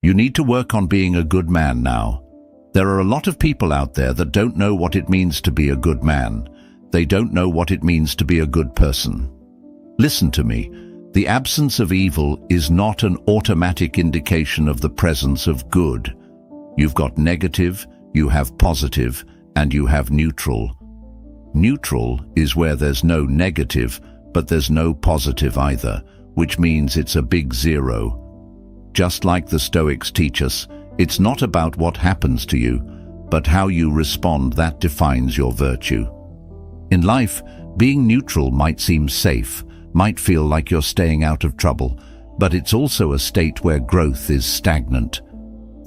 You need to work on being a good man now. There are a lot of people out there that don't know what it means to be a good man. They don't know what it means to be a good person. Listen to me. The absence of evil is not an automatic indication of the presence of good. You've got negative, you have positive, and you have neutral. Neutral is where there's no negative, but there's no positive either, which means it's a big zero. Just like the Stoics teach us, it's not about what happens to you, but how you respond that defines your virtue. In life, being neutral might seem safe, might feel like you're staying out of trouble, but it's also a state where growth is stagnant.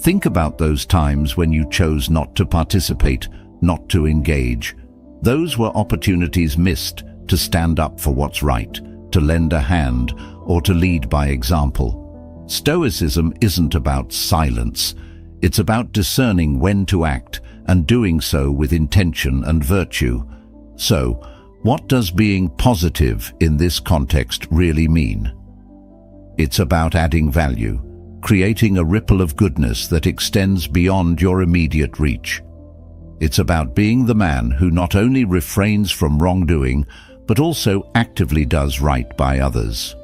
Think about those times when you chose not to participate, not to engage. Those were opportunities missed to stand up for what's right, to lend a hand, or to lead by example. Stoicism isn't about silence. It's about discerning when to act and doing so with intention and virtue. So, what does being positive in this context really mean? It's about adding value, creating a ripple of goodness that extends beyond your immediate reach. It's about being the man who not only refrains from wrongdoing, but also actively does right by others.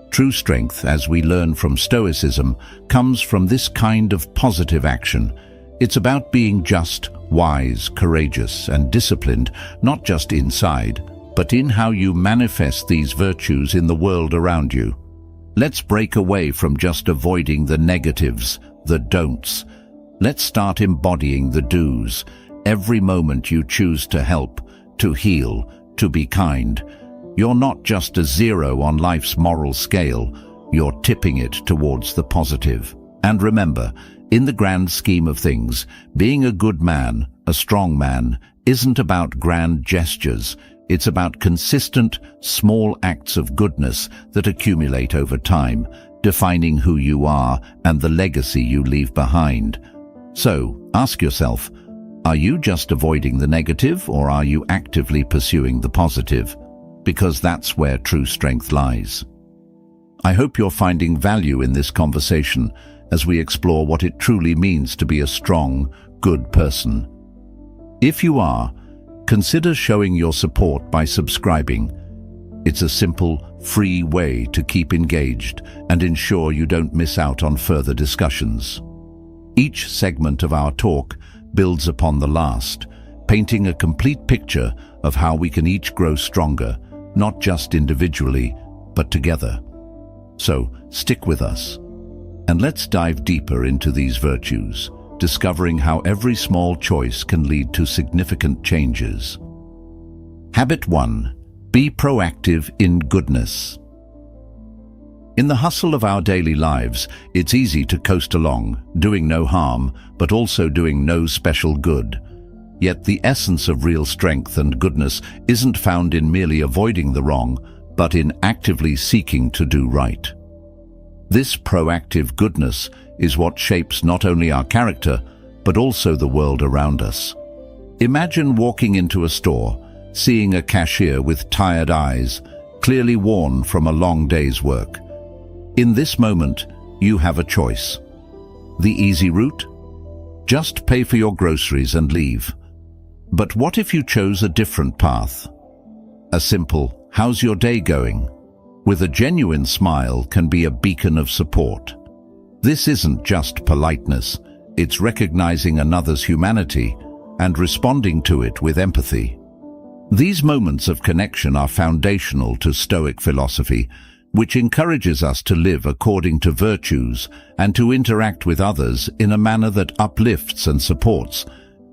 True strength, as we learn from Stoicism, comes from this kind of positive action. It's about being just, wise, courageous, and disciplined, not just inside, but in how you manifest these virtues in the world around you. Let's break away from just avoiding the negatives, the don'ts. Let's start embodying the do's. Every moment you choose to help, to heal, to be kind, you're not just a zero on life's moral scale, you're tipping it towards the positive. And remember, in the grand scheme of things, being a good man, a strong man, isn't about grand gestures. It's about consistent, small acts of goodness that accumulate over time, defining who you are and the legacy you leave behind. So, ask yourself, are you just avoiding the negative, or are you actively pursuing the positive? Because that's where true strength lies. I hope you're finding value in this conversation as we explore what it truly means to be a strong, good person. If you are, consider showing your support by subscribing. It's a simple, free way to keep engaged and ensure you don't miss out on further discussions. Each segment of our talk builds upon the last, painting a complete picture of how we can each grow stronger, not just individually, but together. So, stick with us, and let's dive deeper into these virtues, discovering how every small choice can lead to significant changes. Habit 1. Be proactive in goodness. In the hustle of our daily lives, it's easy to coast along, doing no harm, but also doing no special good. Yet the essence of real strength and goodness isn't found in merely avoiding the wrong, but in actively seeking to do right. This proactive goodness is what shapes not only our character, but also the world around us. Imagine walking into a store, seeing a cashier with tired eyes, clearly worn from a long day's work. In this moment, you have a choice. The easy route? Just pay for your groceries and leave. But what if you chose a different path? A simple, "How's your day going?" with a genuine smile can be a beacon of support. This isn't just politeness, it's recognizing another's humanity and responding to it with empathy. These moments of connection are foundational to Stoic philosophy, which encourages us to live according to virtues and to interact with others in a manner that uplifts and supports,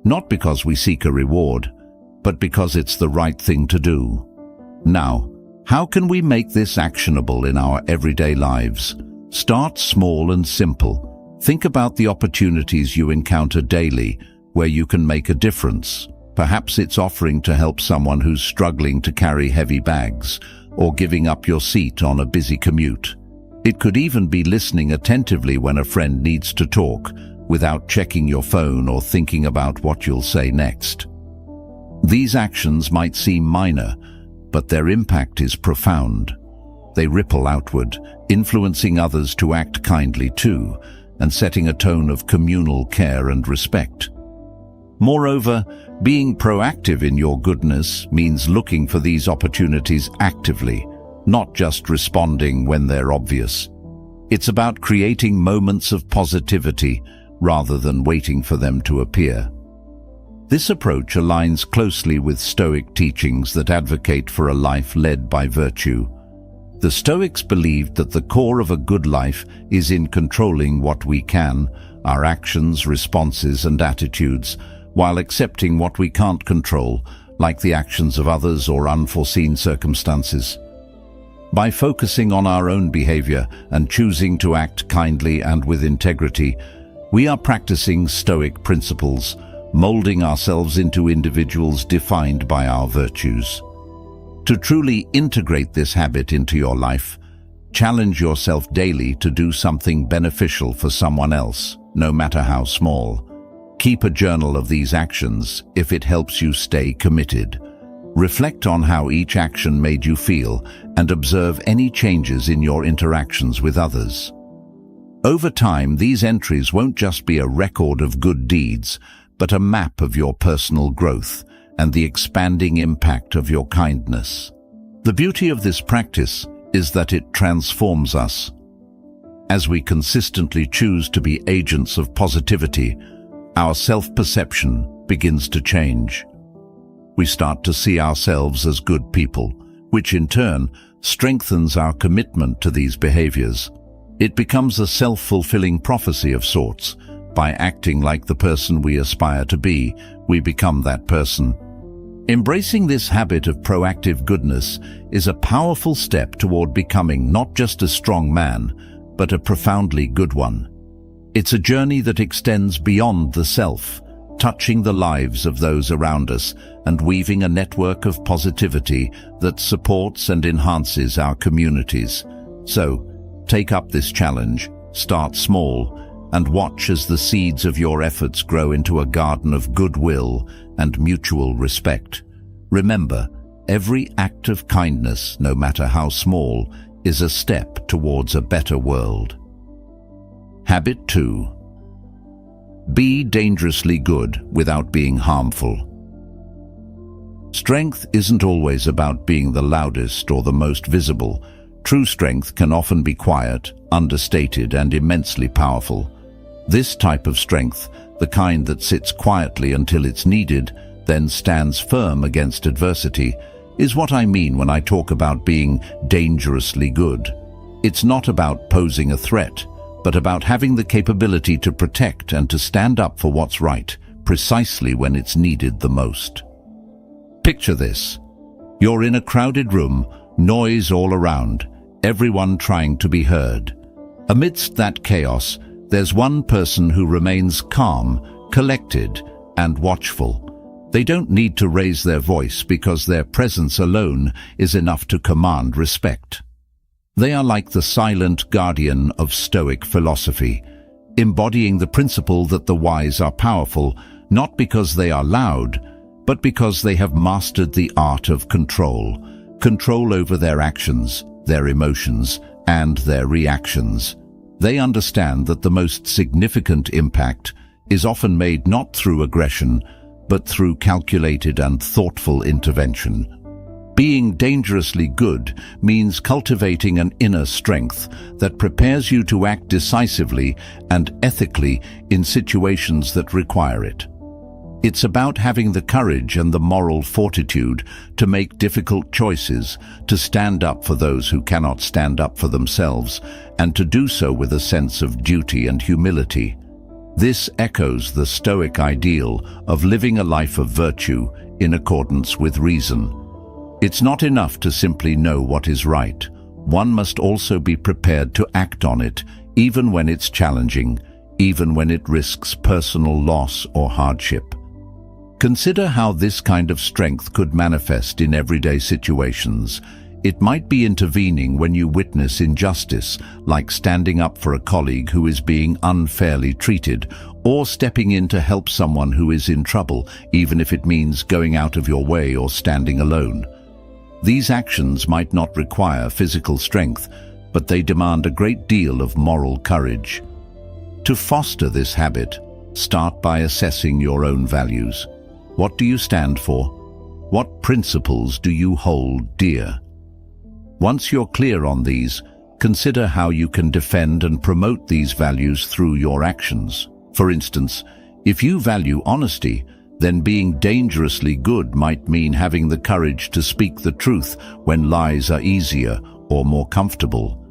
not because we seek a reward, but because it's the right thing to do. Now, how can we make this actionable in our everyday lives? Start small and simple. Think about the opportunities you encounter daily where you can make a difference. Perhaps it's offering to help someone who's struggling to carry heavy bags, or giving up your seat on a busy commute. It could even be listening attentively when a friend needs to talk, without checking your phone or thinking about what you'll say next. These actions might seem minor, but their impact is profound. They ripple outward, influencing others to act kindly too, and setting a tone of communal care and respect. Moreover, being proactive in your goodness means looking for these opportunities actively, not just responding when they're obvious. It's about creating moments of positivity rather than waiting for them to appear. This approach aligns closely with Stoic teachings that advocate for a life led by virtue. The Stoics believed that the core of a good life is in controlling what we can, our actions, responses, and attitudes, while accepting what we can't control, like the actions of others or unforeseen circumstances. By focusing on our own behavior and choosing to act kindly and with integrity, we are practicing Stoic principles, molding ourselves into individuals defined by our virtues. To truly integrate this habit into your life, challenge yourself daily to do something beneficial for someone else, no matter how small. Keep a journal of these actions if it helps you stay committed. Reflect on how each action made you feel and observe any changes in your interactions with others. Over time, these entries won't just be a record of good deeds, but a map of your personal growth and the expanding impact of your kindness. The beauty of this practice is that it transforms us. As we consistently choose to be agents of positivity, our self-perception begins to change. We start to see ourselves as good people, which in turn strengthens our commitment to these behaviors. It becomes a self-fulfilling prophecy of sorts. By acting like the person we aspire to be, we become that person. Embracing this habit of proactive goodness is a powerful step toward becoming not just a strong man, but a profoundly good one. It's a journey that extends beyond the self, touching the lives of those around us and weaving a network of positivity that supports and enhances our communities. So, take up this challenge, start small, and watch as the seeds of your efforts grow into a garden of goodwill and mutual respect. Remember, every act of kindness, no matter how small, is a step towards a better world. Habit 2. Be dangerously good without being harmful. Strength isn't always about being the loudest or the most visible. True strength can often be quiet, understated, and immensely powerful. This type of strength, the kind that sits quietly until it's needed, then stands firm against adversity, is what I mean when I talk about being dangerously good. It's not about posing a threat, but about having the capability to protect and to stand up for what's right, precisely when it's needed the most. Picture this. You're in a crowded room, noise all around, everyone trying to be heard. Amidst that chaos, there's one person who remains calm, collected, and watchful. They don't need to raise their voice because their presence alone is enough to command respect. They are like the silent guardian of Stoic philosophy, embodying the principle that the wise are powerful, not because they are loud, but because they have mastered the art of control over their actions, their emotions, and their reactions. They understand that the most significant impact is often made not through aggression, but through calculated and thoughtful intervention. Being dangerously good means cultivating an inner strength that prepares you to act decisively and ethically in situations that require it. It's about having the courage and the moral fortitude to make difficult choices, to stand up for those who cannot stand up for themselves, and to do so with a sense of duty and humility. This echoes the Stoic ideal of living a life of virtue in accordance with reason. It's not enough to simply know what is right. One must also be prepared to act on it, even when it's challenging, even when it risks personal loss or hardship. Consider how this kind of strength could manifest in everyday situations. It might be intervening when you witness injustice, like standing up for a colleague who is being unfairly treated, or stepping in to help someone who is in trouble, even if it means going out of your way or standing alone. These actions might not require physical strength, but they demand a great deal of moral courage. To foster this habit, start by assessing your own values. What do you stand for? What principles do you hold dear? Once you're clear on these, consider how you can defend and promote these values through your actions. For instance, if you value honesty, then being dangerously good might mean having the courage to speak the truth when lies are easier or more comfortable.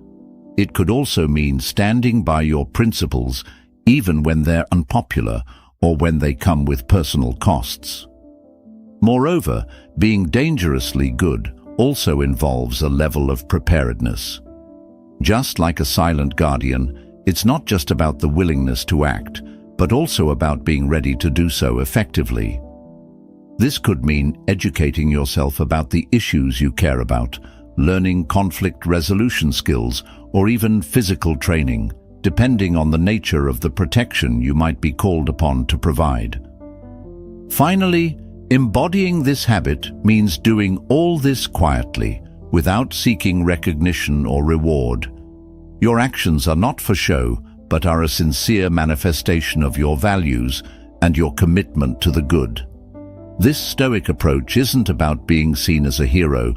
It could also mean standing by your principles even when they're unpopular or when they come with personal costs. Moreover, being dangerously good also involves a level of preparedness. Just like a silent guardian, it's not just about the willingness to act, but also about being ready to do so effectively. This could mean educating yourself about the issues you care about, learning conflict resolution skills, or even physical training, depending on the nature of the protection you might be called upon to provide. Finally, embodying this habit means doing all this quietly, without seeking recognition or reward. Your actions are not for show, but are a sincere manifestation of your values and your commitment to the good. This Stoic approach isn't about being seen as a hero,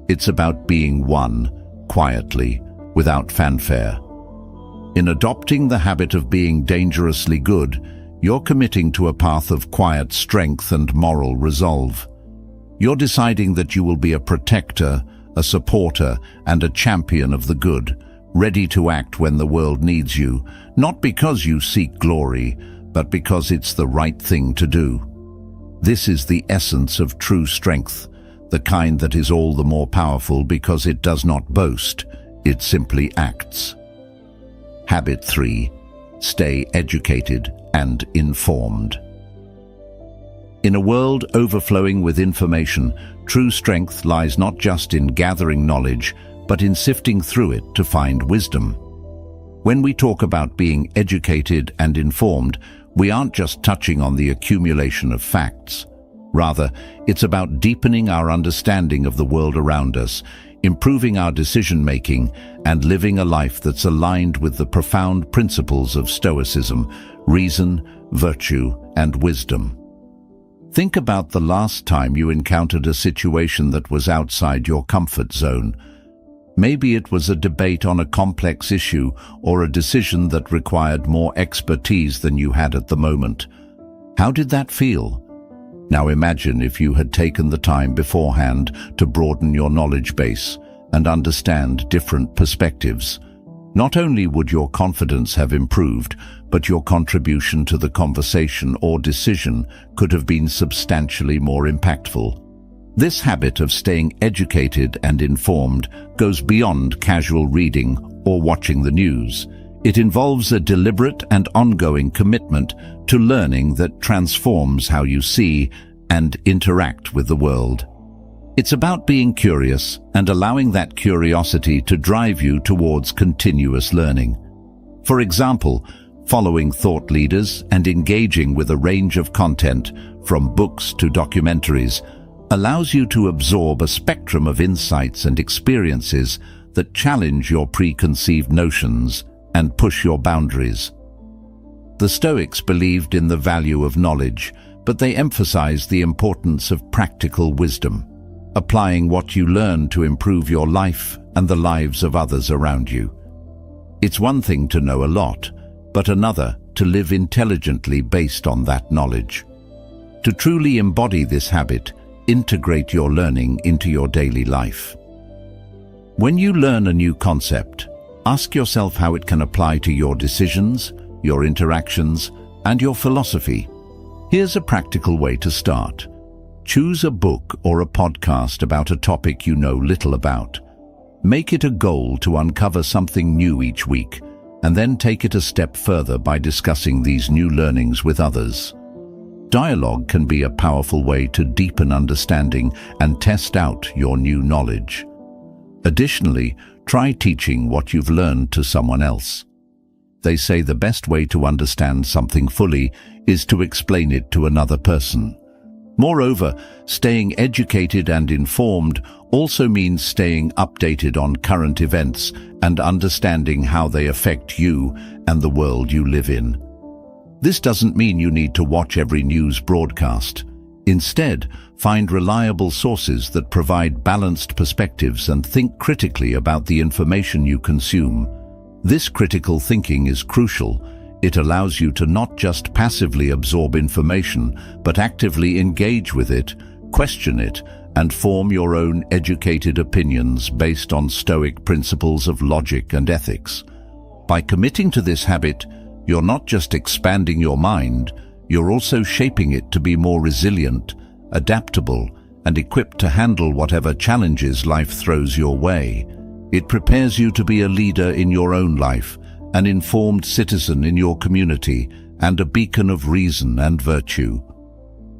it's about being one, quietly, without fanfare. In adopting the habit of being dangerously good, you're committing to a path of quiet strength and moral resolve. You're deciding that you will be a protector, a supporter, and a champion of the good, ready to act when the world needs you, not because you seek glory, but because it's the right thing to do. This is the essence of true strength, the kind that is all the more powerful because it does not boast, it simply acts. Habit 3. Stay educated and informed. In a world overflowing with information, true strength lies not just in gathering knowledge, but in sifting through it to find wisdom. When we talk about being educated and informed, we aren't just touching on the accumulation of facts. Rather, it's about deepening our understanding of the world around us, improving our decision-making, and living a life that's aligned with the profound principles of Stoicism, reason, virtue, and wisdom. Think about the last time you encountered a situation that was outside your comfort zone. Maybe it was a debate on a complex issue or a decision that required more expertise than you had at the moment. How did that feel? Now imagine if you had taken the time beforehand to broaden your knowledge base and understand different perspectives. Not only would your confidence have improved, but your contribution to the conversation or decision could have been substantially more impactful. This habit of staying educated and informed goes beyond casual reading or watching the news. It involves a deliberate and ongoing commitment to learning that transforms how you see and interact with the world. It's about being curious and allowing that curiosity to drive you towards continuous learning. For example, following thought leaders and engaging with a range of content, from books to documentaries, allows you to absorb a spectrum of insights and experiences that challenge your preconceived notions and push your boundaries. The Stoics believed in the value of knowledge, but they emphasized the importance of practical wisdom, applying what you learn to improve your life and the lives of others around you. It's one thing to know a lot, but another to live intelligently based on that knowledge. To truly embody this habit, integrate your learning into your daily life. When you learn a new concept, ask yourself how it can apply to your decisions, your interactions, and your philosophy. Here's a practical way to start. Choose a book or a podcast about a topic you know little about. Make it a goal to uncover something new each week, and then take it a step further by discussing these new learnings with others. Dialogue can be a powerful way to deepen understanding and test out your new knowledge. Additionally, try teaching what you've learned to someone else. They say the best way to understand something fully is to explain it to another person. Moreover, staying educated and informed also means staying updated on current events and understanding how they affect you and the world you live in. This doesn't mean you need to watch every news broadcast. Instead, find reliable sources that provide balanced perspectives and think critically about the information you consume. This critical thinking is crucial. It allows you to not just passively absorb information, but actively engage with it, question it, and form your own educated opinions based on Stoic principles of logic and ethics. By committing to this habit, you're not just expanding your mind, you're also shaping it to be more resilient, adaptable, and equipped to handle whatever challenges life throws your way. It prepares you to be a leader in your own life, an informed citizen in your community, and a beacon of reason and virtue.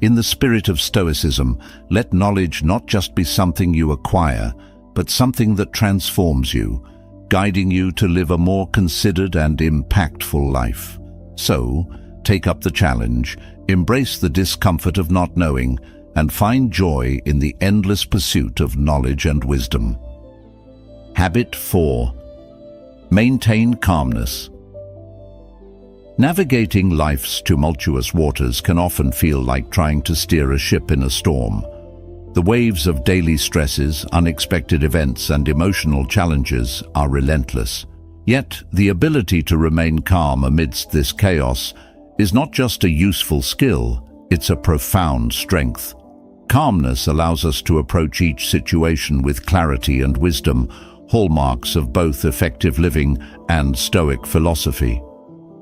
In the spirit of Stoicism, let knowledge not just be something you acquire, but something that transforms you, guiding you to live a more considered and impactful life. So, take up the challenge, embrace the discomfort of not knowing, and find joy in the endless pursuit of knowledge and wisdom. Habit 4. Maintain calmness. Navigating life's tumultuous waters can often feel like trying to steer a ship in a storm. The waves of daily stresses, unexpected events, and emotional challenges are relentless. Yet, the ability to remain calm amidst this chaos is not just a useful skill, it's a profound strength. Calmness allows us to approach each situation with clarity and wisdom, hallmarks of both effective living and Stoic philosophy.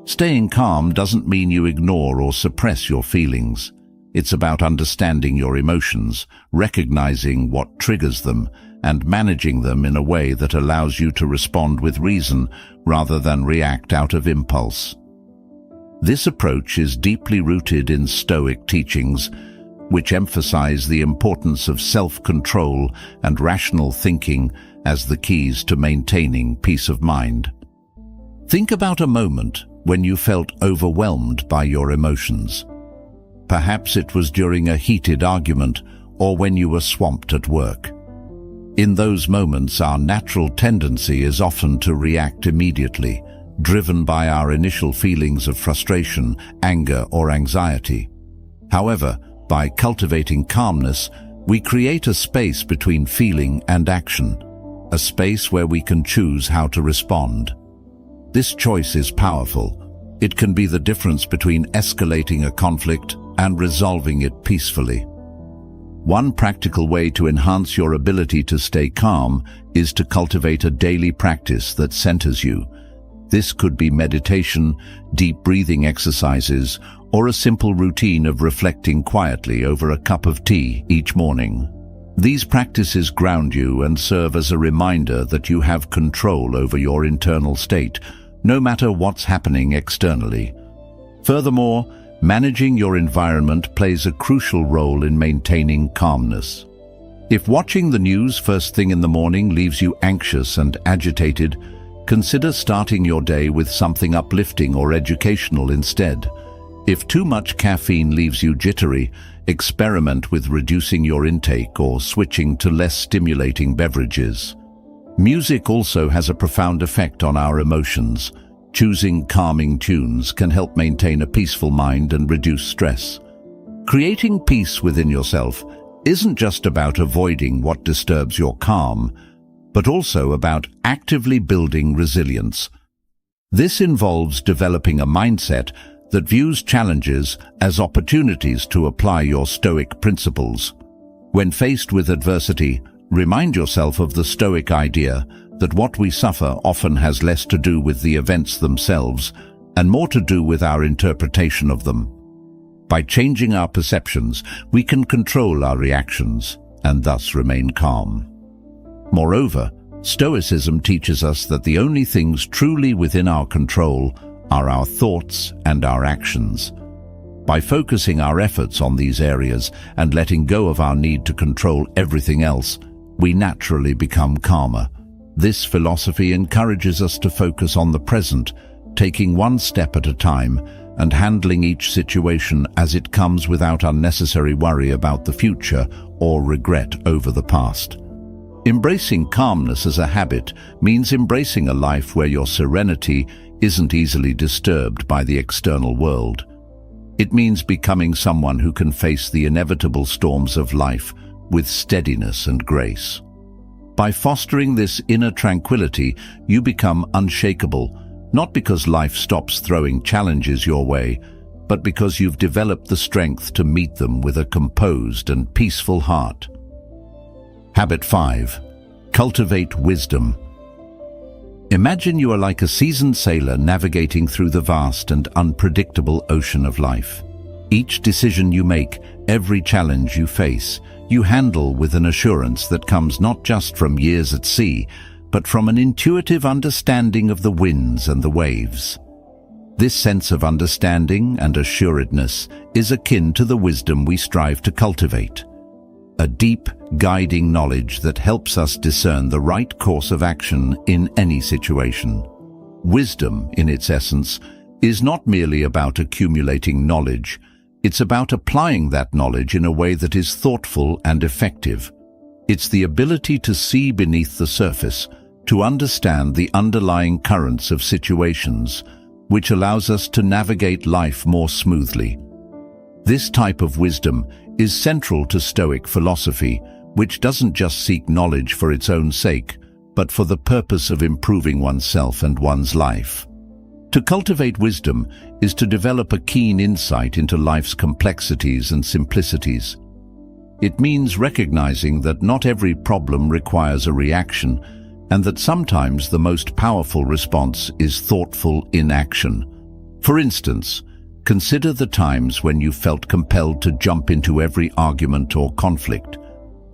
Staying calm doesn't mean you ignore or suppress your feelings. It's about understanding your emotions, recognizing what triggers them, and managing them in a way that allows you to respond with reason rather than react out of impulse. This approach is deeply rooted in Stoic teachings, which emphasize the importance of self-control and rational thinking as the keys to maintaining peace of mind. Think about a moment when you felt overwhelmed by your emotions. Perhaps it was during a heated argument or when you were swamped at work. In those moments, our natural tendency is often to react immediately, driven by our initial feelings of frustration, anger, or anxiety. However, by cultivating calmness, we create a space between feeling and action, a space where we can choose how to respond. This choice is powerful. It can be the difference between escalating a conflict and resolving it peacefully. One practical way to enhance your ability to stay calm is to cultivate a daily practice that centers you. This could be meditation, deep breathing exercises, or a simple routine of reflecting quietly over a cup of tea each morning. These practices ground you and serve as a reminder that you have control over your internal state, no matter what's happening externally. Furthermore, managing your environment plays a crucial role in maintaining calmness. If watching the news first thing in the morning leaves you anxious and agitated, consider starting your day with something uplifting or educational instead. If too much caffeine leaves you jittery, experiment with reducing your intake or switching to less stimulating beverages. Music also has a profound effect on our emotions. Choosing calming tunes can help maintain a peaceful mind and reduce stress. Creating peace within yourself isn't just about avoiding what disturbs your calm, but also about actively building resilience. This involves developing a mindset that views challenges as opportunities to apply your Stoic principles. When faced with adversity, remind yourself of the Stoic idea that what we suffer often has less to do with the events themselves and more to do with our interpretation of them. By changing our perceptions, we can control our reactions and thus remain calm. Moreover, Stoicism teaches us that the only things truly within our control are our thoughts and our actions. By focusing our efforts on these areas and letting go of our need to control everything else, we naturally become calmer. This philosophy encourages us to focus on the present, taking one step at a time and handling each situation as it comes without unnecessary worry about the future or regret over the past. Embracing calmness as a habit means embracing a life where your serenity, isn't easily disturbed by the external world. It means becoming someone who can face the inevitable storms of life with steadiness and grace. By fostering this inner tranquility, you become unshakable, not because life stops throwing challenges your way, but because you've developed the strength to meet them with a composed and peaceful heart. Habit 5. Cultivate wisdom. Imagine you are like a seasoned sailor navigating through the vast and unpredictable ocean of life. Each decision you make, every challenge you face, you handle with an assurance that comes not just from years at sea, but from an intuitive understanding of the winds and the waves. This sense of understanding and assuredness is akin to the wisdom we strive to cultivate. A deep, guiding knowledge that helps us discern the right course of action in any situation. Wisdom, in its essence, is not merely about accumulating knowledge. It's about applying that knowledge in a way that is thoughtful and effective. It's the ability to see beneath the surface, to understand the underlying currents of situations, which allows us to navigate life more smoothly. This type of wisdom is central to Stoic philosophy, which doesn't just seek knowledge for its own sake, but for the purpose of improving oneself and one's life. To cultivate wisdom is to develop a keen insight into life's complexities and simplicities. It means recognizing that not every problem requires a reaction, and that sometimes the most powerful response is thoughtful inaction. For instance, consider the times when you felt compelled to jump into every argument or conflict.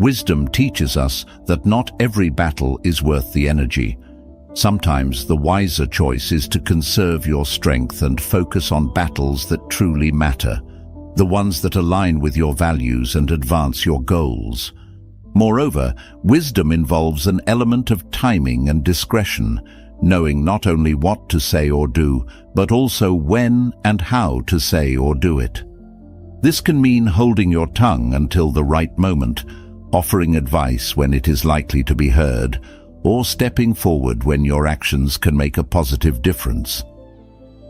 Wisdom teaches us that not every battle is worth the energy. Sometimes the wiser choice is to conserve your strength and focus on battles that truly matter, the ones that align with your values and advance your goals. Moreover, wisdom involves an element of timing and discretion, knowing not only what to say or do, but also when and how to say or do it. This can mean holding your tongue until the right moment, offering advice when it is likely to be heard, or stepping forward when your actions can make a positive difference.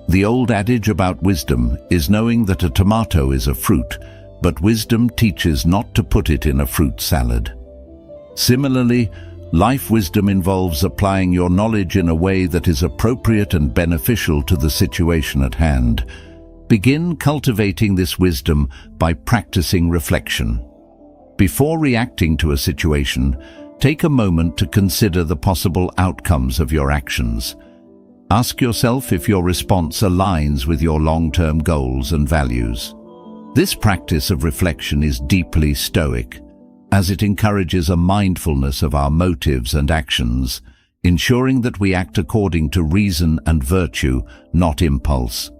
The old adage about wisdom is knowing that a tomato is a fruit, but wisdom teaches not to put it in a fruit salad. Similarly, life wisdom involves applying your knowledge in a way that is appropriate and beneficial to the situation at hand. Begin cultivating this wisdom by practicing reflection. Before reacting to a situation, take a moment to consider the possible outcomes of your actions. Ask yourself if your response aligns with your long-term goals and values. This practice of reflection is deeply Stoic, as it encourages a mindfulness of our motives and actions, ensuring that we act according to reason and virtue, not impulse.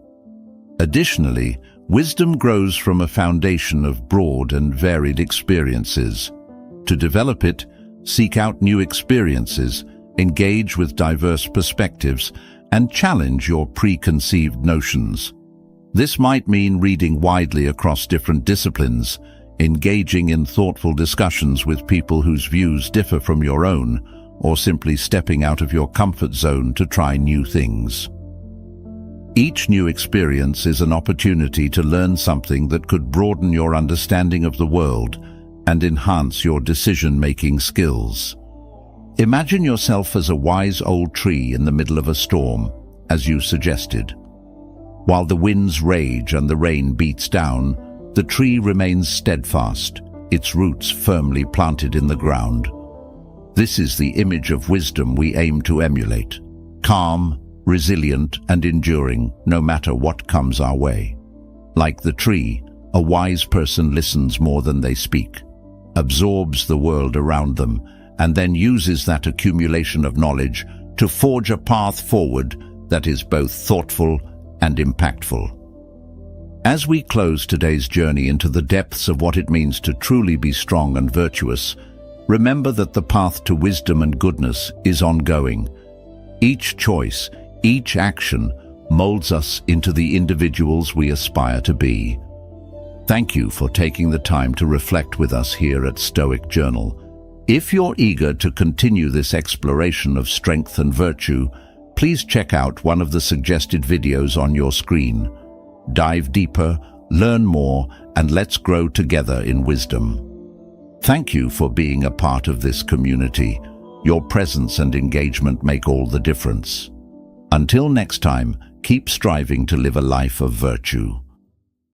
Additionally, wisdom grows from a foundation of broad and varied experiences. To develop it, seek out new experiences, engage with diverse perspectives, and challenge your preconceived notions. This might mean reading widely across different disciplines, engaging in thoughtful discussions with people whose views differ from your own, or simply stepping out of your comfort zone to try new things. Each new experience is an opportunity to learn something that could broaden your understanding of the world and enhance your decision-making skills. Imagine yourself as a wise old tree in the middle of a storm, as you suggested. While the winds rage and the rain beats down, the tree remains steadfast, its roots firmly planted in the ground. This is the image of wisdom we aim to emulate: calm, resilient, and enduring, no matter what comes our way. Like the tree, a wise person listens more than they speak, absorbs the world around them, and then uses that accumulation of knowledge to forge a path forward that is both thoughtful and impactful. As we close today's journey into the depths of what it means to truly be strong and virtuous, remember that the path to wisdom and goodness is ongoing. Each choice, each action molds us into the individuals we aspire to be. Thank you for taking the time to reflect with us here at Stoic Journal. If you're eager to continue this exploration of strength and virtue, Please check out one of the suggested videos on your screen. Dive deeper, learn more, and let's grow together in wisdom. Thank you for being a part of this community. Your presence and engagement make all the difference. Until next time, keep striving to live a life of virtue.